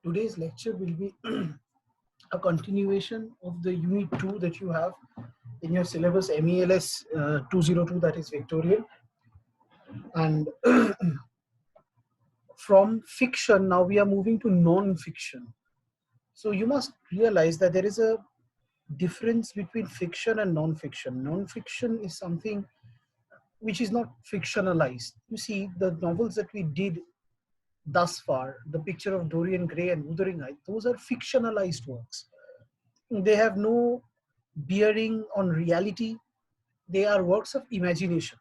Today's lecture will be a continuation of the unit 2 that you have in your syllabus MELS 202, that is Victorian. And from fiction, now we are moving to non-fiction. So you must realize that there is a difference between fiction and non-fiction. Non-fiction is something which is not fictionalized. You see, the novels that we did thus far, The Picture of Dorian Gray and Wuthering Heights, those are fictionalized works. They have no bearing on reality. They are works of imagination.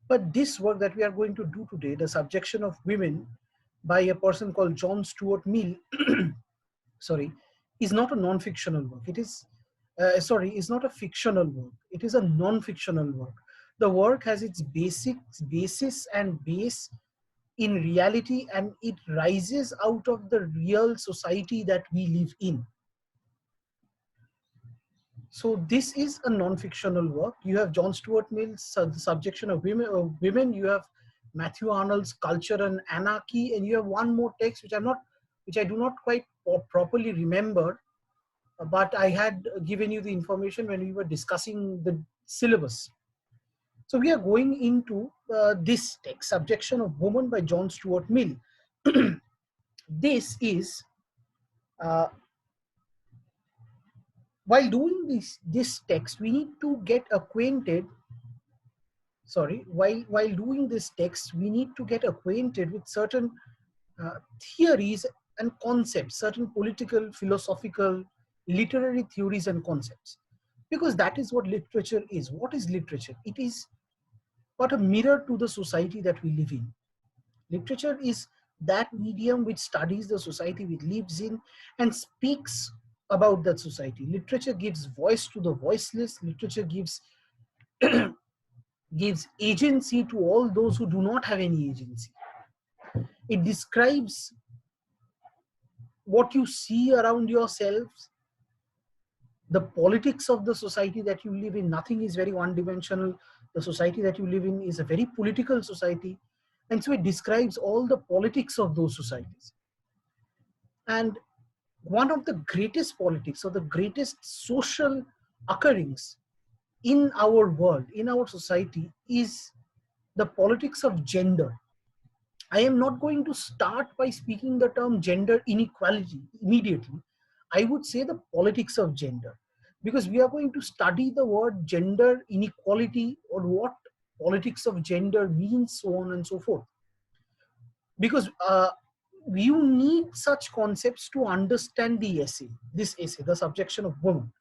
But this work that we are going to do today, The Subjection of Women, by a person called John Stuart Mill, sorry, is not a non-fictional work. It is, is not a fictional work. It is a non-fictional work. The work has its basis and base in reality, and it rises out of the real society that we live in. So this is a non-fictional work. You have John Stuart Mill's The Subjection of Women. You have Matthew Arnold's Culture and Anarchy, and you have one more text which I do not quite properly remember, but I had given you the information when we were discussing the syllabus. So we are going into this text, Subjection of Woman by John Stuart Mill. This is while doing this text, we need to get acquainted. While doing this text, we need to get acquainted with certain theories and concepts, certain political, philosophical, literary theories and concepts, because that is what literature is. What is literature? It is but a mirror to the society that we live in. Literature is that medium which studies the society we lives in and speaks about that society. Literature gives voice to the voiceless. Literature gives agency to all those who do not have any agency. It describes what you see around yourselves, the politics of the society that you live in. Nothing is very one-dimensional. The society that you live in is a very political society. And so it describes all the politics of those societies. And one of the greatest politics or the greatest social occurrence in our world, in our society, is the politics of gender. I am not going to start by speaking the term gender inequality immediately. I would say the politics of gender, because we are going to study the word gender inequality or what politics of gender means, so on and so forth. Because you need such concepts to understand this essay, The Subjection of Woman.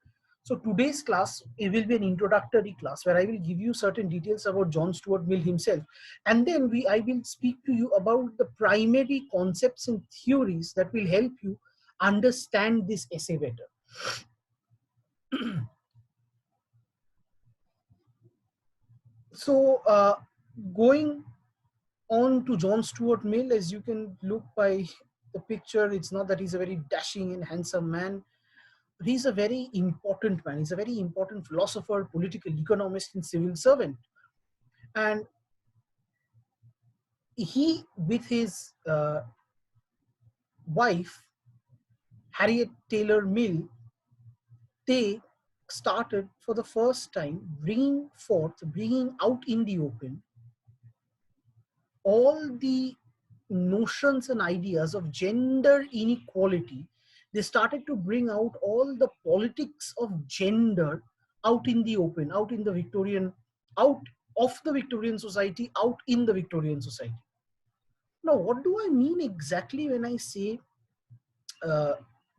So today's class, it will be an introductory class where I will give you certain details about John Stuart Mill himself. And then I will speak to you about the primary concepts and theories that will help you understand this essay better. So going on to John Stuart Mill, as you can look by the picture, it's not that he's a very dashing and handsome man. He's a very important man. He's a very important philosopher, political economist, and civil servant. And he, with his wife, Harriet Taylor Mill, they started for the first time bringing out in the open all the notions and ideas of gender inequality. They started to bring out all the politics of gender out in the open, out of the Victorian society, out in the Victorian society. Now, what do I mean exactly when I say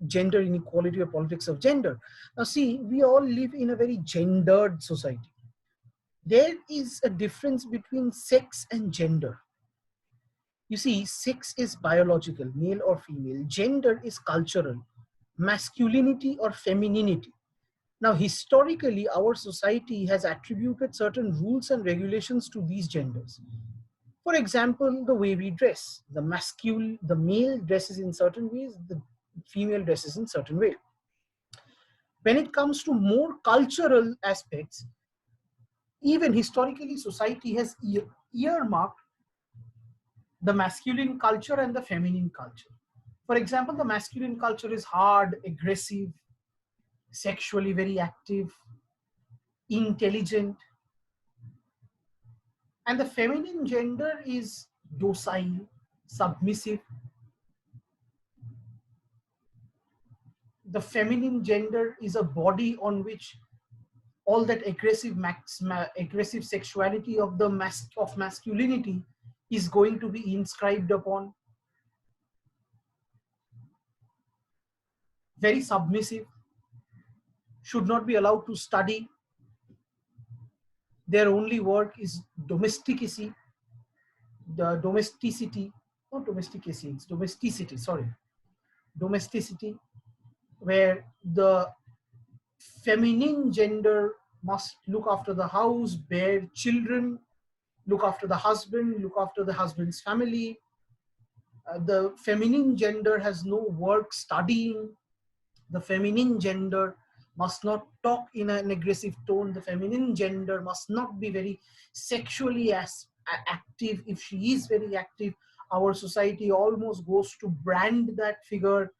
gender inequality or politics of gender? Now, see, we all live in a very gendered society. There is a difference between sex and gender. You see, sex is biological, male or female. Gender is cultural, masculinity or femininity. Now, historically, our society has attributed certain rules and regulations to these genders. For example, the way we dress. The male dresses in certain ways, the female dresses in certain way. When it comes to more cultural aspects, even historically, society has earmarked the masculine culture and the feminine culture. For example, the masculine culture is hard, aggressive, sexually very active, intelligent, and the feminine gender is docile, submissive. The feminine gender is a body on which all that aggressive sexuality of the masculinity is going to be inscribed upon. Very submissive, should not be allowed to study. Their only work is domesticity, not domesticacy, it's domesticity, sorry, domesticity, where the feminine gender must look after the house, bear children, look after the husband, look after the husband's family. The feminine gender has no work studying. The feminine gender must not talk in an aggressive tone. The feminine gender must not be very sexually active. If she is very active, our society almost goes to brand that figure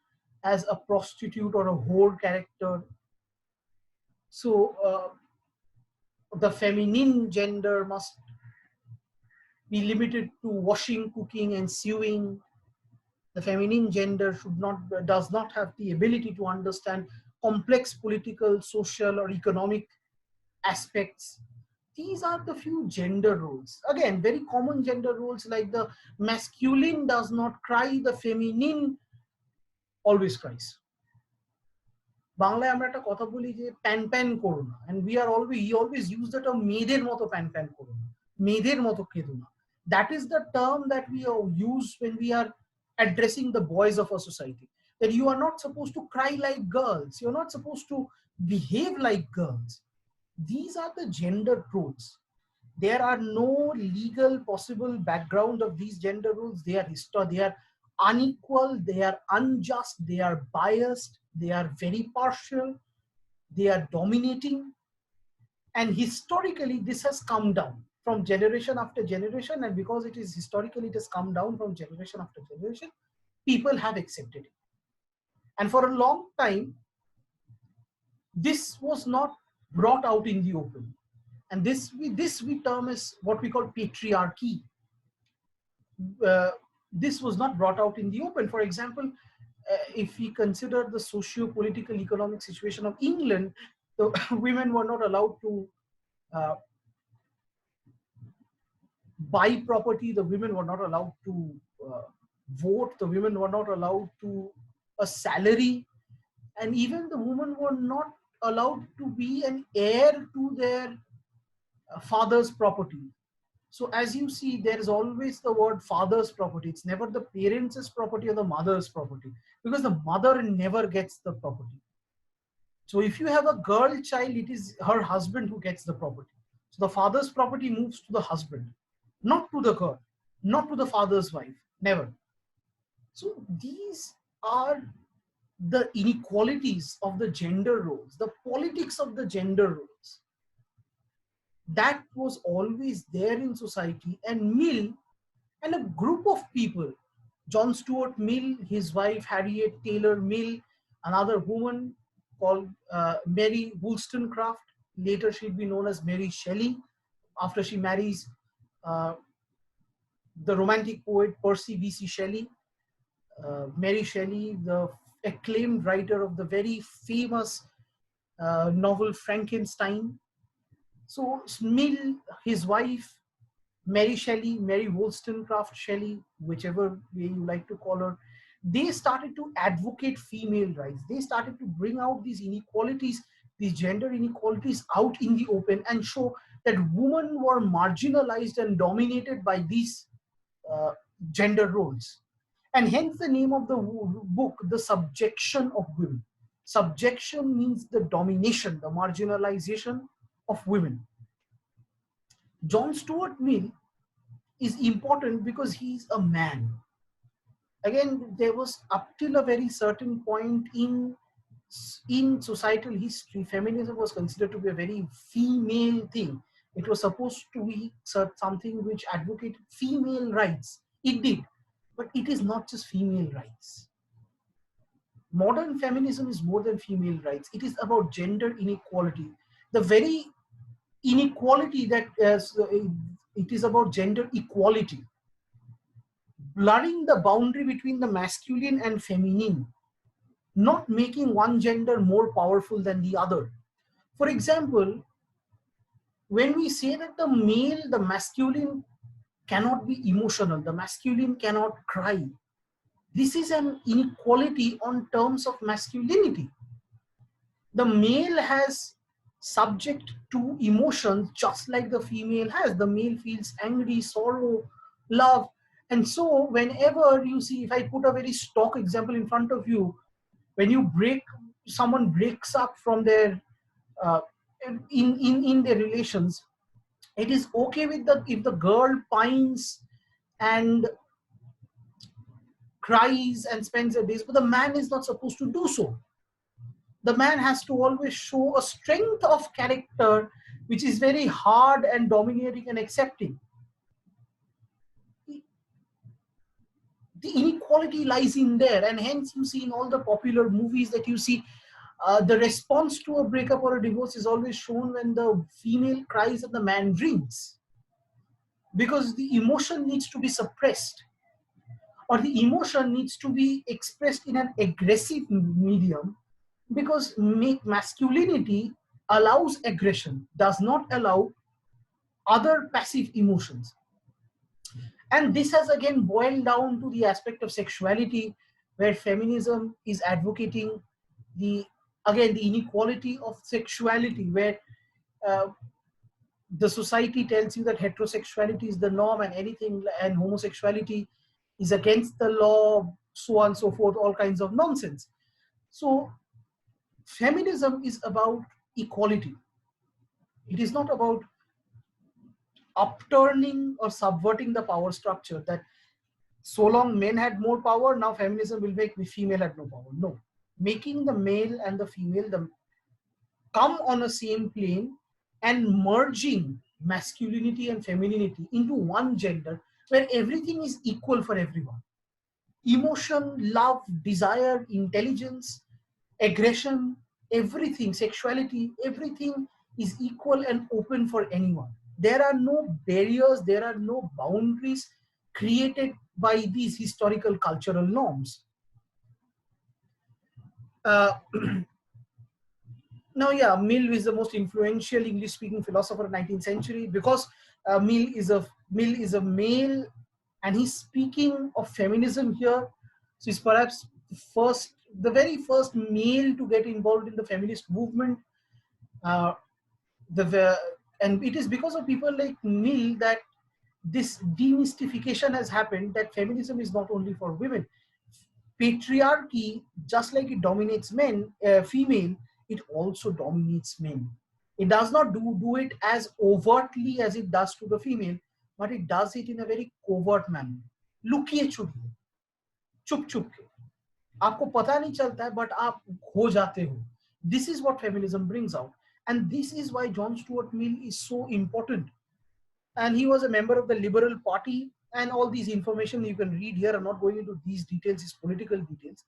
as a prostitute or a whore character. So the feminine gender must be limited to washing, cooking, and sewing. The feminine gender does not have the ability to understand complex political, social, or economic aspects. These are the few gender roles. Again, very common gender roles, like the masculine does not cry, the feminine always cries. বাংলায় আমরা একটা কথা বলি যে pan pan করো না, and he always use the term মেয়েদের মতো প্যান প্যান করো না, মেয়েদের মতো কেঁদো না. That is the term that we use when we are addressing the boys of our society, that you are not supposed to cry like girls, you're not supposed to behave like girls. These are the gender roles. There are no legal possible background of these gender roles. They are unequal, they are unjust, they are biased, they are very partial, they are dominating. And historically, this has come down from generation after generation. And because it is historically, it has come down from generation after generation, people have accepted it. And for a long time, this was not brought out in the open. And this we term as what we call patriarchy. This was not brought out in the open. For example, if we consider the socio-political economic situation of England, the women were not allowed to buy property, the women were not allowed to vote, the women were not allowed to a salary, and even the women were not allowed to be an heir to their father's property. So as you see, there is always the word father's property. It's never the parents' property or the mother's property, because the mother never gets the property. So if you have a girl child, it is her husband who gets the property. So the father's property moves to the husband, not to the girl, not to the father's wife, never. So these are the inequalities of the gender roles, the politics of the gender roles. That was always there in society. And Mill and a group of people, John Stuart Mill, his wife Harriet Taylor Mill, another woman called Mary Wollstonecraft, later she'd be known as Mary Shelley, after she marries the romantic poet Percy B.C. Shelley. Mary Shelley, the acclaimed writer of the very famous novel Frankenstein. So Mill, his wife, Mary Shelley, Mary Wollstonecraft Shelley, whichever way you like to call her, they started to advocate female rights. They started to bring out these inequalities, these gender inequalities out in the open, and show that women were marginalized and dominated by these gender roles. And hence the name of the book, The Subjection of Women. Subjection means the domination, the marginalization of women. John Stuart Mill is important because he's a man. Again, there was up till a very certain point in societal history, feminism was considered to be a very female thing. It was supposed to be something which advocated female rights. It did, but it is not just female rights. Modern feminism is more than female rights. It is about gender inequality. The very inequality that it is about gender equality, blurring the boundary between the masculine and feminine, not making one gender more powerful than the other. For example, when we say that the male, the masculine cannot be emotional, the masculine cannot cry, this is an inequality on terms of masculinity. The male has subject to emotions just like the female has. The male feels angry, sorrow, love. And so whenever you see, if I put a very stock example in front of you, when someone breaks up from their uh, in their relations, it is okay with the if the girl pines and cries and spends her days, but the man is not supposed to do so. The man has to always show a strength of character which is very hard and dominating and accepting. The inequality lies in there, and hence you see in all the popular movies that you see, the response to a breakup or a divorce is always shown when the female cries and the man drinks, because the emotion needs to be suppressed, or the emotion needs to be expressed in an aggressive medium, because masculinity allows aggression, does not allow other passive emotions. And this has again boiled down to the aspect of sexuality, where feminism is advocating the again the inequality of sexuality, where uh, the society tells you that heterosexuality is the norm and anything and homosexuality is against the law, so on and so forth, all kinds of nonsense. So feminism is about equality. It is not about upturning or subverting the power structure, that so long men had more power, now feminism will make the female had no power. No, making the male and the female come on a same plane and merging masculinity and femininity into one gender where everything is equal for everyone. Emotion, love, desire, intelligence, aggression, everything, sexuality, everything is equal and open for anyone. There are no barriers, there are no boundaries created by these historical cultural norms. Uh, Now, yeah, Mill is the most influential English-speaking philosopher of the 19th century, because Mill is a male, and he's speaking of feminism here. So he's perhaps the very first male to get involved in the feminist movement. Uh, and it is because of people like Mill that this demystification has happened, that feminism is not only for women. Patriarchy, just like it dominates female, it also dominates men. It does not do it as overtly as it does to the female, but it does it in a very covert manner. लुकिए छुपिए, चुप चुप के, आपको पता नहीं चलता है, but आप हो जाते हो. This is what feminism brings out, and this is why John Stuart Mill is so important. And he was a member of the Liberal Party, and all these information you can read here. I'm not going into these details, these political details.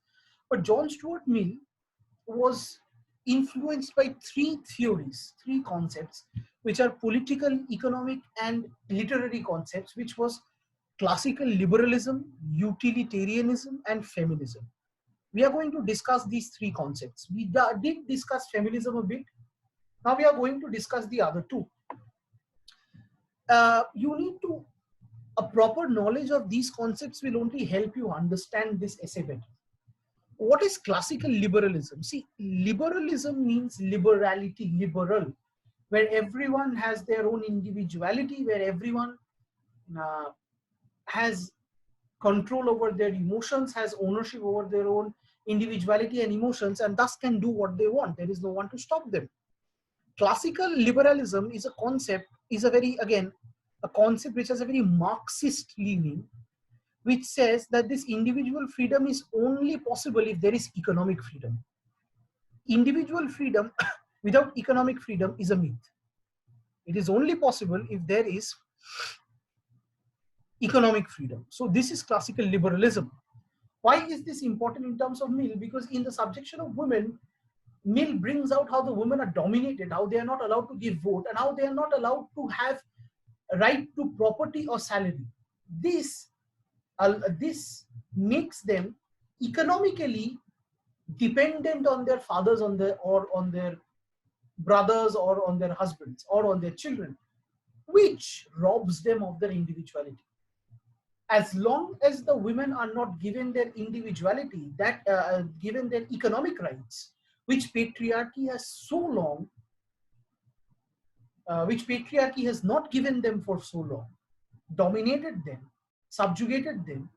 But John Stuart Mill was influenced by three theories, three concepts, which are political, economic, and literary concepts, which was classical liberalism, utilitarianism, and feminism. We are going to discuss these three concepts. We did discuss feminism a bit. Now we are going to discuss the other two. You need to, a proper knowledge of these concepts will only help you understand this essay better. What is classical liberalism? See, liberalism means liberality, liberal, where everyone has their own individuality, where everyone has control over their emotions, has ownership over their own individuality and emotions, and thus can do what they want. There is no one to stop them. Classical liberalism is a concept, is a very, again, a concept which has a very Marxist leaning, which says that this individual freedom is only possible if there is economic freedom. Individual freedom without economic freedom is a myth. It is only possible if there is economic freedom. So this is classical liberalism. Why is this important in terms of Mill? Because in the subjection of women, Mill brings out how the women are dominated, how they are not allowed to give vote, and how they are not allowed to have right to property or salary. This makes them economically dependent on their fathers, on their brothers, or on their husbands, or on their children, which robs them of their individuality. As long as the women are not given their individuality, that given their economic rights, which patriarchy has so long, which patriarchy has not given them for so long, dominated them, subjugated them,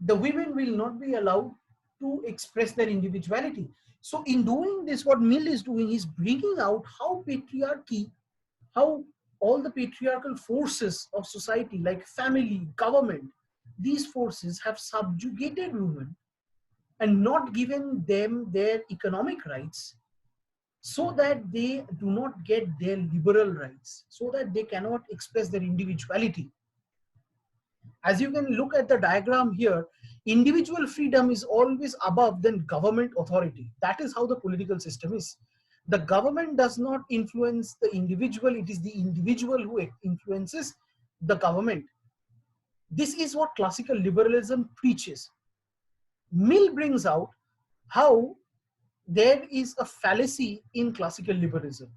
the women will not be allowed to express their individuality. So in doing this, what Mill is doing is bringing out how patriarchy, how all the patriarchal forces of society like family, government, these forces have subjugated women and not given them their economic rights, so that they do not get their liberal rights, so that they cannot express their individuality. As you can look at the diagram here, individual freedom is always above than government authority. That is how the political system is. The government does not influence the individual, it is the individual who influences the government. This is what classical liberalism preaches. Mill brings out how there is a fallacy in classical liberalism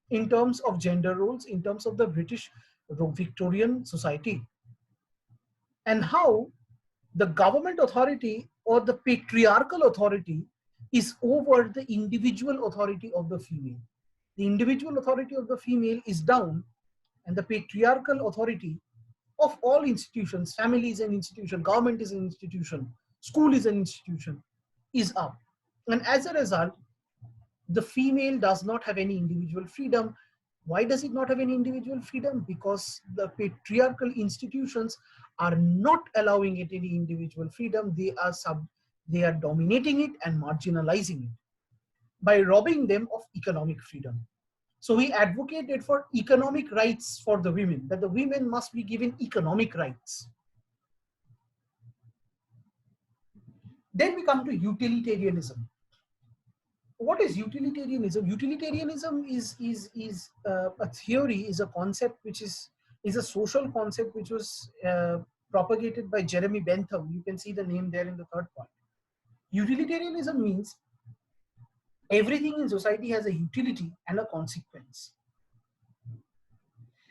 in terms of gender roles, in terms of the British Victorian society, and how the government authority or the patriarchal authority is over the individual authority of the female. The individual authority of the female is down, and the patriarchal authority of all institutions, family is an institution, government is an institution, school is an institution, is up. And as a result, the female does not have any individual freedom. Why does it not have any individual freedom? Because the patriarchal institutions are not allowing it any individual freedom. They are dominating it and marginalizing it by robbing them of economic freedom. So we advocated for economic rights for the women, that the women must be given economic rights. Then we come to utilitarianism. What is utilitarianism? Utilitarianism is a theory, is a concept which is a social concept which was propagated by Jeremy Bentham. You can see the name there in the third point. Utilitarianism means everything in society has a utility and a consequence.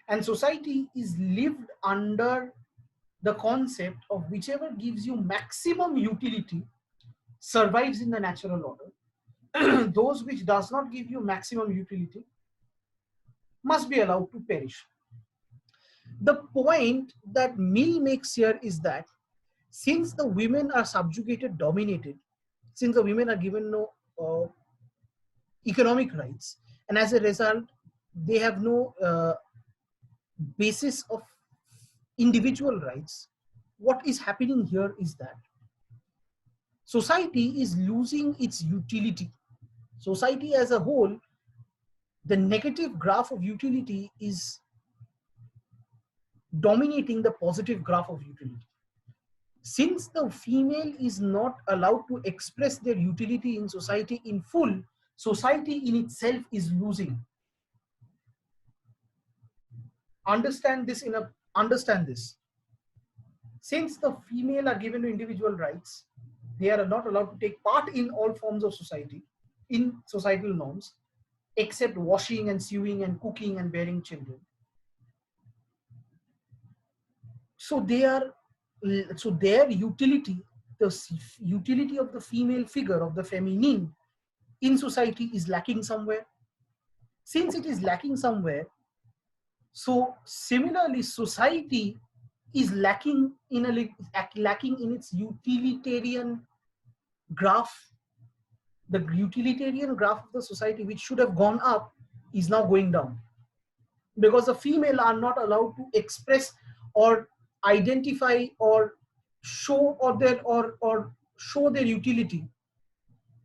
And society is lived under the concept of whichever gives you maximum utility survives in the natural order. Those which does not give you maximum utility must be allowed to perish. The point that Mill makes here is that since the women are subjugated, dominated, since the women are given no economic rights, and as a result, they have no basis of individual rights, what is happening here is that society is losing its utility. Society as a whole, the negative graph of utility is dominating the positive graph of utility. Since the female is not allowed to express their utility in society in full, society in itself is losing. Understand this. Since the female are given individual rights, they are not allowed to take part in all forms of society, in societal norms, except washing and sewing and cooking and bearing children. So their utility, the utility of the female figure, of the feminine in society is lacking somewhere. Since it is lacking somewhere, so similarly society is lacking in its utilitarian graph. The utilitarian graph of the society, which should have gone up, is now going down, because the female are not allowed to express or identify or show show their utility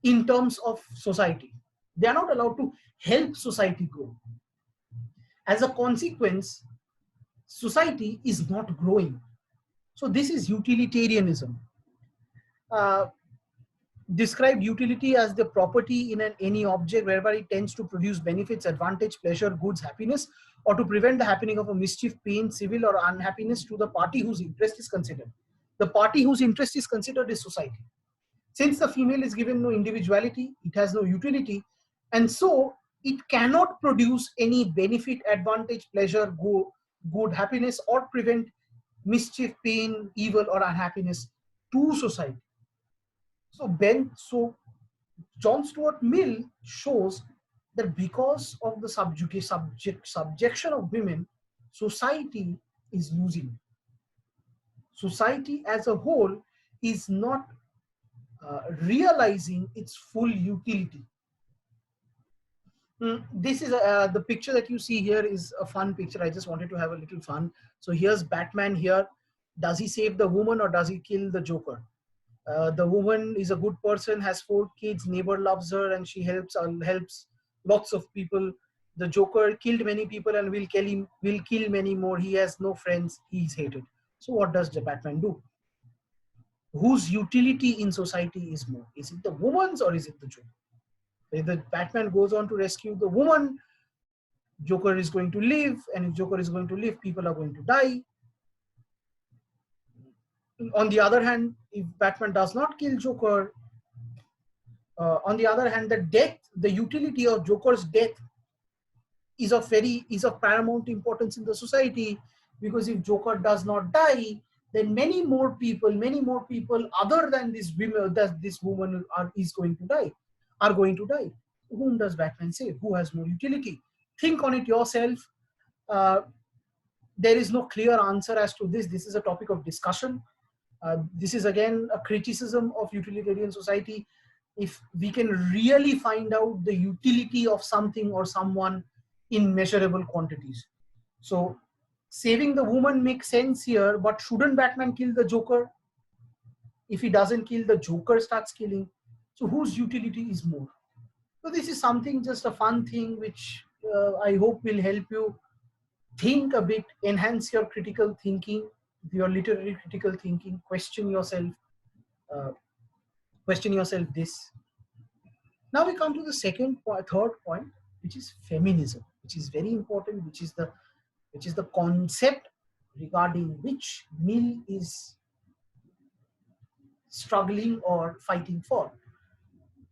in terms of society. They are not allowed to help society grow. As a consequence, society is not growing. So this is utilitarianism. described utility as the property in any object whereby it tends to produce benefits, advantage, pleasure, goods, happiness, or to prevent the happening of a mischief, pain, civil, or unhappiness to the party whose interest is considered. The party whose interest is considered is society. Since the female is given no individuality, it has no utility, and so it cannot produce any benefit, advantage, pleasure, good, happiness, or prevent mischief, pain, evil, or unhappiness to society. So John Stuart Mill shows that because of the subjection of women, society is losing. Society as a whole is not realizing its full utility. This is the picture that you see here is a fun picture. I just wanted to have a little fun. So here's Batman here. Does he save the woman or does he kill the Joker? The woman is a good person, has 4 kids, neighbor loves her, and she helps lots of people. The Joker killed many people and will kill many more. He has no friends. He's hated. So what does the Batman do? Whose utility in society is more? Is it the woman's or is it the Joker? If the Batman goes on to rescue the woman, Joker is going to live, and if Joker is going to live, people are going to die. On the other hand, if Batman does not kill Joker, on the other hand, the utility of Joker's death is of paramount importance in the society, because if Joker does not die, then many more people other than this woman are going to die. Whom does Batman save? Who has more utility? Think on it yourself. There is no clear answer as to this. This is a topic of discussion. This is again a criticism of utilitarian society. If we can really find out the utility of something or someone in measurable quantities. So saving the woman makes sense here, but shouldn't Batman kill the Joker? If he doesn't kill, the Joker starts killing. So whose utility is more? So this is something, just a fun thing, which I hope will help you think a bit, enhance your critical thinking, your literary critical thinking, question yourself this. Now we come to the third point, which is feminism, which is very important, which is the concept regarding which Mill is struggling or fighting for.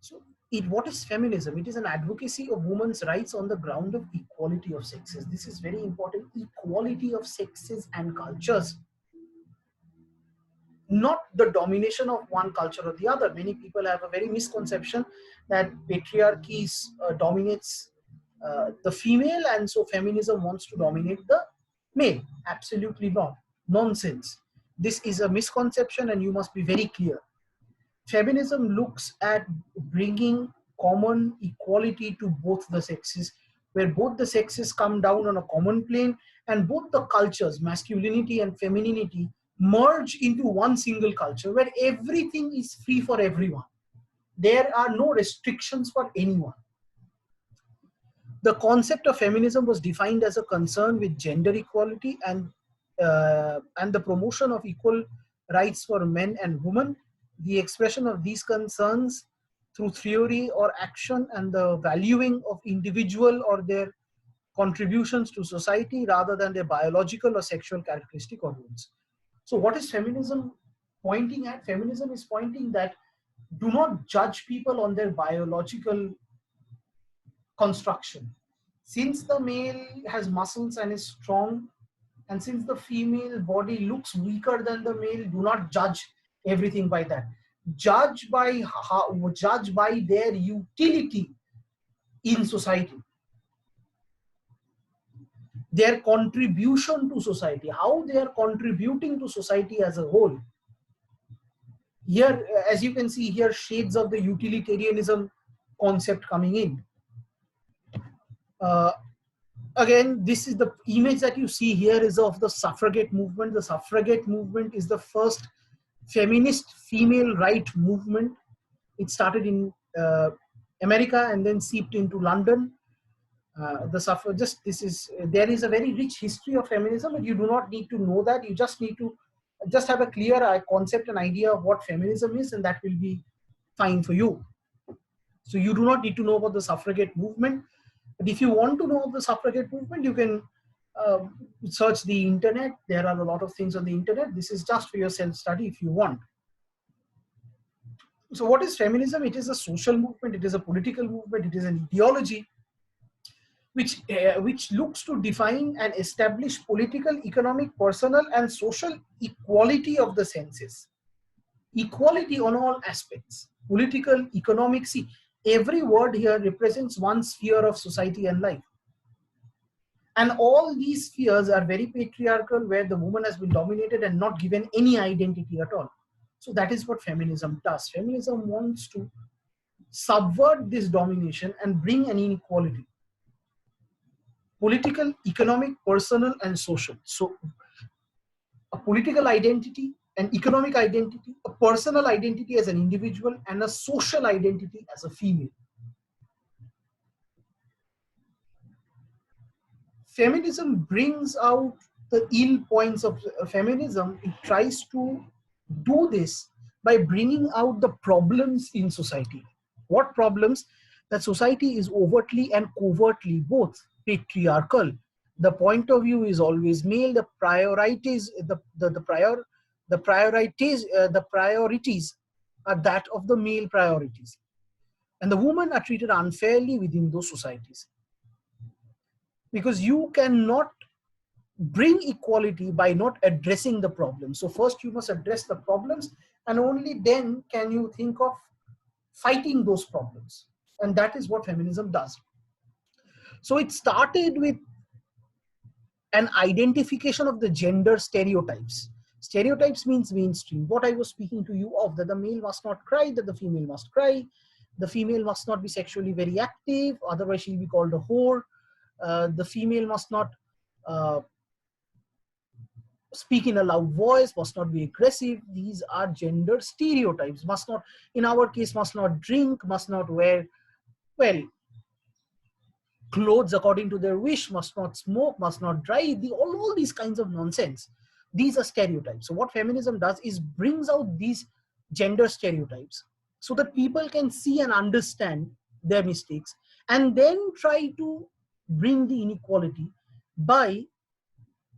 So what is feminism? It is an advocacy of women's rights on the ground of equality of sexes. This is very important. Equality of sexes and cultures. Not the domination of one culture or the other. Many people have a very misconception that patriarchy dominates the female, and so feminism wants to dominate the male. Absolutely not. Nonsense. This is a misconception, and you must be very clear. Feminism looks at bringing common equality to both the sexes, where both the sexes come down on a common plane, and both the cultures, masculinity and femininity, merge into one single culture where everything is free for everyone. There are no restrictions for anyone. The concept of feminism was defined as a concern with gender equality and the promotion of equal rights for men and women, the expression of these concerns through theory or action, and the valuing of individual or their contributions to society rather than their biological or sexual characteristic or roles. So what is feminism pointing at? Feminism is pointing that do not judge people on their biological construction. Since the male has muscles and is strong, and since the female body looks weaker than the male, do not judge everything by that. Judge by their utility in society, their contribution to society, how they are contributing to society as a whole. Here, as you can see here, shades of the utilitarianism concept coming in. Again, this is the image that you see here is of the suffragette movement. The suffragette movement is the first feminist female right movement. It started in America and then seeped into London. There is a very rich history of feminism, but you do not need to know that. You just need to just have a clear concept and idea of what feminism is, and that will be fine for you. So you do not need to know about the suffragette movement. But if you want to know of the suffragette movement, you can uh, search the internet. There are a lot of things on the internet. This is just for your self-study if you want. So what is feminism? It is a social movement. It is a political movement. It is an ideology which looks to define and establish political, economic, personal, and social equality of the senses. Equality on all aspects, political, economic. See, every word here represents one sphere of society and life. And all these spheres are very patriarchal, where the woman has been dominated and not given any identity at all. So that is what feminism does. Feminism wants to subvert this domination and bring an inequality. Political, economic, personal, and social. So a political identity, an economic identity, a personal identity as an individual, and a social identity as a female. Feminism brings out the ill points of feminism. It tries to do this by bringing out the problems in society. What problems? That society is overtly and covertly both patriarchal. The point of view is always male. The priorities, the priorities are that of the male priorities, and the women are treated unfairly within those societies, because you cannot bring equality by not addressing the problem. So first you must address the problems, and only then can you think of fighting those problems. And that is what feminism does. So it started with an identification of the gender stereotypes. Stereotypes means mainstream. What I was speaking to you of, that the male must not cry, that the female must cry, the female must not be sexually very active, otherwise she'll be called a whore. The female must not speak in a loud voice, must not be aggressive. These are gender stereotypes. Must not, in our case, must not drink, must not wear, well, clothes according to their wish, must not smoke, must not drive, all these kinds of nonsense. These are stereotypes. So what feminism does is brings out these gender stereotypes so that people can see and understand their mistakes, and then try to bring the inequality by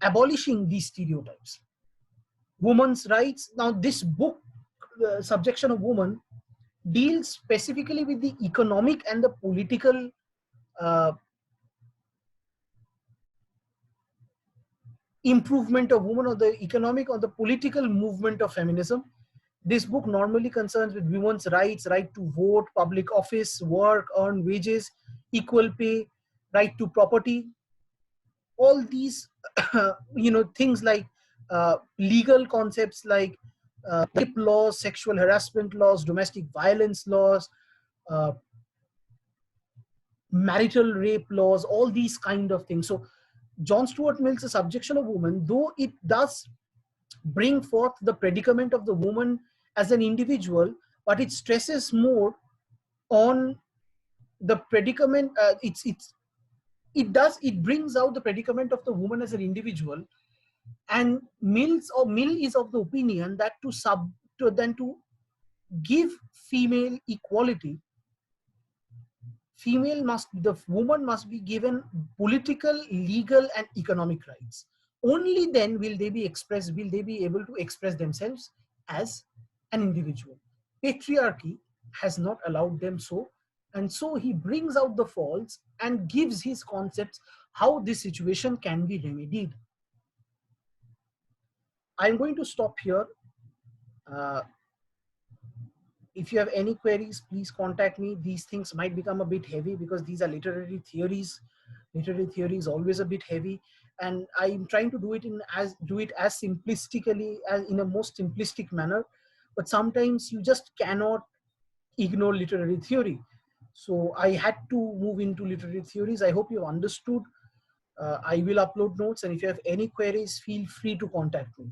abolishing these stereotypes. Women's rights. Now this book, Subjection of Woman, deals specifically with the economic and the political improvement of women, or the economic or the political movement of feminism. This book normally concerns with women's rights, right to vote, public office, work, earn wages, equal pay, right to property. All these things like legal concepts like rape laws, sexual harassment laws, domestic violence laws, uh, marital rape laws, all these kind of things. So John Stuart Mill's Subjection of Woman, though it does bring forth the predicament of the woman as an individual, but it stresses more on the predicament. It brings out the predicament of the woman as an individual. And Mill is of the opinion that to give female equality, the woman must be given political, legal, and economic rights. Only then will they be able to express themselves as an individual. Patriarchy has not allowed them so, and so he brings out the faults and gives his concepts how this situation can be remedied. I'm going to stop here. If you have any queries, please contact me. These things might become a bit heavy because these are literary theories. Literary theory is always a bit heavy, and I'm trying to do it as simplistically, as in a most simplistic manner. But sometimes you just cannot ignore literary theory. So I had to move into literary theories. I hope you understood. I will upload notes, and if you have any queries, feel free to contact me.